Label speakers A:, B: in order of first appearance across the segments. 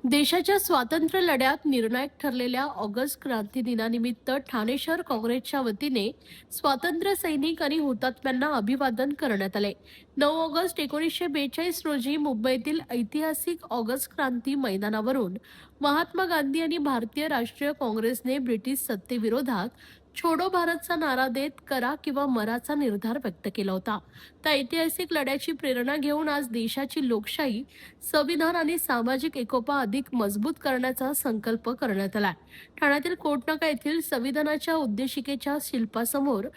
A: देशाच्या स्वातंत्र्य लढ्यात निर्णायक ठरलेल्या ऑगस्ट क्रांती दिनानिमित्त ठाणे शहर काँग्रेसच्या वतीने स्वातंत्र्य सैनिक आणि हुतात्म्यांना अभिवादन करण्यात आले। 9 ऑगस्ट 1942 रोजी मुंबईतील ऐतिहासिक ऑगस्ट क्रांती मैदानावरून महात्मा गांधी आणि भारतीय राष्ट्रीय काँग्रेसने ब्रिटिश सत्तेविरोधात छोडो भारतचा नारा देत करा किंवा मराचा निर्धार व्यक्त केला होता। त्या ऐतिहासिक लढ्याची प्रेरणा घेऊन आज देशाची लोकशाही, संविधान आणि सामाजिक एकोपा अधिक मजबूत करण्याचा संकल्प करण्यात आला। ठाण्यातील कोटनाका येथील संविधानाच्या उद्देशिकेच्या शिल्पासमोर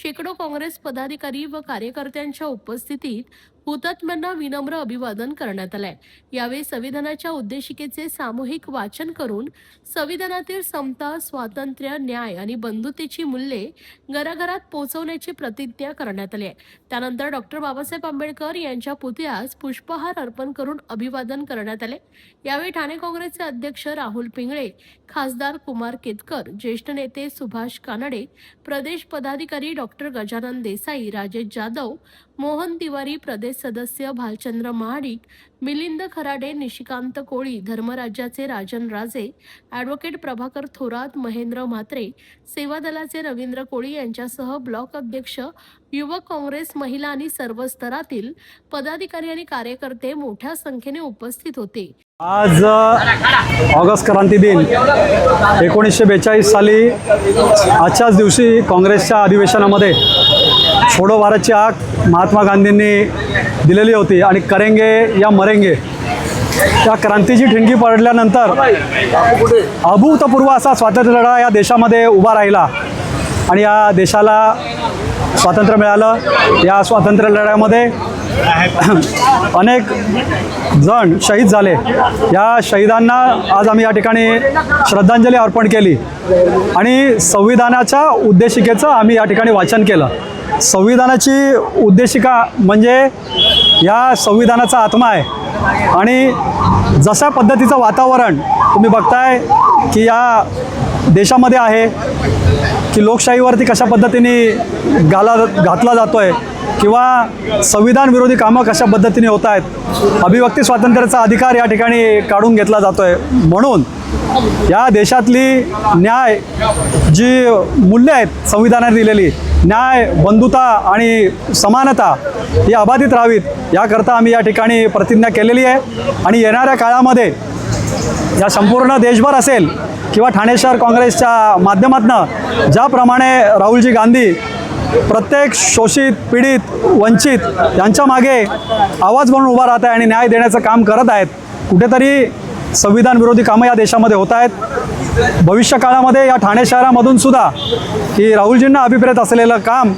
A: शेकडो काँग्रेस पदाधिकारी व कार्यकर्त्यांच्या उपस्थितीत हुतात्म्यांना विनम्र अभिवादन करण्यात आले। यावेळी संविधानाच्या उद्देशिकेचे सामूहिक वाचन करून संविधानातील समता, स्वातंत्र्य, न्याय आणि बंधुतेची मूल्ये घराघरात पोहोचवण्याची प्रतिज्ञा करण्यात आली। त्यानंतर डॉक्टर बाबासाहेब आंबेडकर यांच्या पुतळ्यास पुष्पहार अर्पण करून अभिवादन करण्यात आले। यावेळी ठाणे काँग्रेसचे अध्यक्ष राहुल पिंगळे, खासदार कुमार केतकर, ज्येष्ठ नेते सुभाष कानडे, प्रदेश पदाधिकारी डॉक्टर गजानन देसाई, राजेश जाधव, मोहन तिवारी, प्रदेश सदस्य भालचंद्र महाडिक, मिलिंद खराडे, निशिकांत कोळी, धर्मराज्याचे राजन राजे, ॲडव्होकेट प्रभाकर थोरात, महेंद्र म्हात्रे, सेवा दलाचे रवींद्र कोळी यांच्यासह ब्लॉक अध्यक्ष, युवक काँग्रेस, महिला आणि सर्व स्तरातील पदाधिकारी आणि कार्यकर्ते मोठ्या संख्येने उपस्थित होते।
B: आज ऑगस्ट क्रांती दिन 1942 साली आजच्याच दिवशी काँग्रेसच्या अधिवेशनामध्ये छोडो भारतची हाक महात्मा गांधींनी दिलेली होती आणि करेंगे या मरेंगे या क्रांतीची ठिणगी पडल्यानंतर अभूतपूर्व असा स्वातंत्र्य लढा या देशामध्ये उभा राहिला आणि या देशाला स्वातंत्र्य मिळालं। या स्वातंत्र्य लढ्यामध्ये अनेक जण शहीद झाले। या शहीदांना आज आम्ही या ठिकाणी श्रद्धांजली अर्पण केली आणि संविधानाच्या उद्देशिकेचं आम्ही या ठिकाणी वाचन केलं। संविधानाची उद्देशिका म्हणजे या संविधानाचा आत्मा आहे आणि जशा पद्धतीचं वातावरण तुम्ही बघताय की या देशामध्ये आहे की लोकशाहीवरती कशा पद्धतीने घातला जातो आहे किंवा संविधान विरोधी कामं कशा पद्धतीने होत आहेत, अभिव्यक्ती स्वातंत्र्याचा अधिकार या ठिकाणी काढून घेतला जातो आहे। म्हणून या देशातली न्याय जी मूल्य आहेत संविधानाने दिलेली, न्याय, बंधुता आणि समानता ही अबाधित राहावीत याकरता आम्ही या ठिकाणी प्रतिज्ञा केलेली आहे आणि येणाऱ्या काळामध्ये या संपूर्ण देशभर असेल किंवा ठाणे शहर काँग्रेसच्या माध्यमातून ज्याप्रमाणे राहुलजी गांधी प्रत्येक शोषित, पीडित, वंचित यांच्या मागे आवाज म्हणून उभा राहत आहे आणि न्याय देण्याचं काम करत आहेत, कुठेतरी संविधान विरोधी कामं या देशामध्ये होत आहेत। भविष्य काळामध्ये या ठाणे शहरामधून सुद्धा की राहुलजींना अभिप्रेत असलेलं काम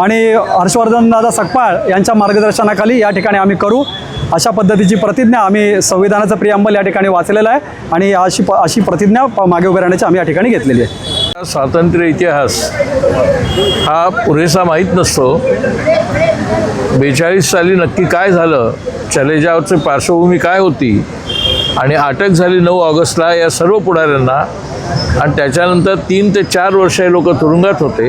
B: आणि हर्षवर्धनदादा सकपाळ यांच्या मार्गदर्शनाखाली या ठिकाणी आम्ही करू, अशा पद्धतीची प्रतिज्ञा आम्ही संविधानाचं प्रिअंबल या ठिकाणी वाचलेलं आहे आणि अशी प्रतिज्ञा मागे उभे राहण्याची आम्ही या ठिकाणी घेतलेली आहे।
C: स्वातंत्र्य इतिहास हा पुरेसा माहीत नसतो। 42 साली नक्की काय झालं, चलेजावरची पार्श्वभूमी काय होती आणि अटक झाली 9 ऑगस्टला या सर्व पुढाऱ्यांना आणि त्याच्यानंतर 3 ते 4 वर्ष हे लोक तुरुंगात होते।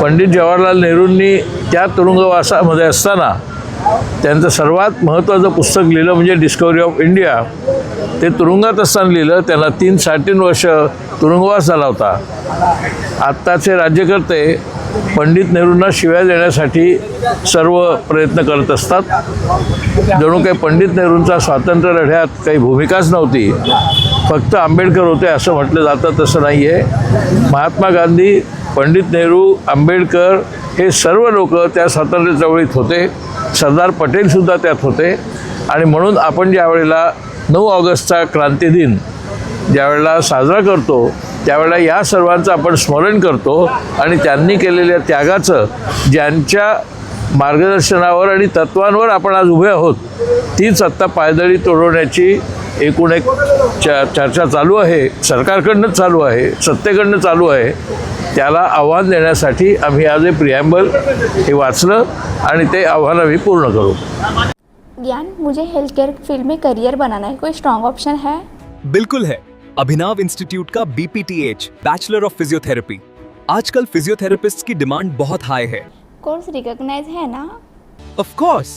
C: पंडित जवाहरलाल नेहरूंनी त्या तुरुंगवासामध्ये असताना त्यांचं सर्वात महत्त्वाचं पुस्तक लिहिलं म्हणजे डिस्कवरी ऑफ इंडिया। ते तुरुंगात असताना लिहिलं, त्यांना 3-3.5 वर्ष तुरुंगवास झाला होता। आत्ताचे राज्यकर्ते पंडित नेहरूंना शिव्या देण्यासाठी सर्व प्रयत्न करत असतात। जणू काही पंडित नेहरूंचा स्वातंत्र्य लढ्यात काही भूमिकाच नव्हती, फक्त आंबेडकर होते असं म्हटलं जातं, तसं नाही आहे। महात्मा गांधी, पंडित नेहरू, आंबेडकर हे सर्व लोक त्या स्वातंत्र्य चळवळीत होते। सरदार पटेलसुद्धा त्यात होते आणि म्हणून आपण ज्या वेळेला 9 ऑगस्टचा क्रांती दिन ज्यावेळेला साजरा करतो त्यावेळेला या सर्वांचं आपण स्मरण करतो आणि त्यांनी केलेल्या त्यागाचं, ज्यांच्या मार्गदर्शनावर आणि तत्वांवर आपण आज उभे आहोत, तीच आत्ता पायदळी तोडवण्याची एकूण एक चर्चा चालू आहे, सरकारकडनं चालू आहे, सत्तेकडनं चालू आहे। त्याला आव्हान देण्यासाठी आम्ही आज हे प्रिअम्बल हे वाचलं आणि ते आव्हान आम्ही पूर्ण करू।
D: ज्ञान, मुझे हेल्थ केयर फील्ड में करियर बनाना है, कोई स्ट्रॉन्ग ऑप्शन है?
E: बिल्कुल है। अभिनव इंस्टीट्यूट का BPTH बैचलर ऑफ फिजियोथेरेपी। आजकल फिजियोथेरेपिस्ट की डिमांड बहुत हाई है।
D: कोर्स रिकॉग्नाइज है ना?
E: ऑफ कोर्स,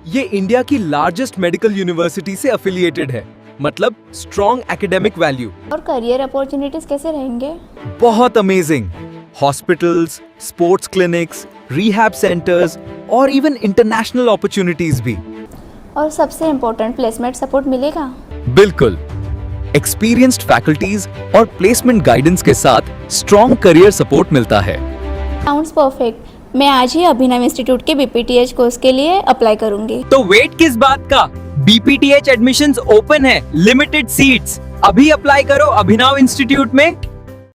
E: ये इंडिया की लार्जेस्ट मेडिकल यूनिवर्सिटी से एफिलिएटेड है। मतलब स्ट्रॉन्ग एकेडमिक वैल्यू।
D: और करियर अपॉर्चुनिटीज कैसे रहेंगे?
E: बहुत amazing. Hospitals, sports clinics, rehab centres और इवन इंटरनेशनल अपॉर्चुनिटीज भी।
D: और सबसे इम्पोर्टेंट प्लेसमेंट सपोर्ट मिलेगा?
E: बिल्कुल। एक्सपीरियंस्ड फैकल्टीज और प्लेसमेंट गाइडेंस के साथ स्ट्रॉन्ग करियर सपोर्ट मिलता है।
D: Sounds perfect. मैं आज ही अभिनव इंस्टीट्यूट के BPTH कोर्स के लिए अप्लाई करूंगी।
F: तो वेट किस बात का? BPTH एडमिशंस ओपन है, लिमिटेड सीट्स। अभी अप्लाई करो अभिनव इंस्टीट्यूट में।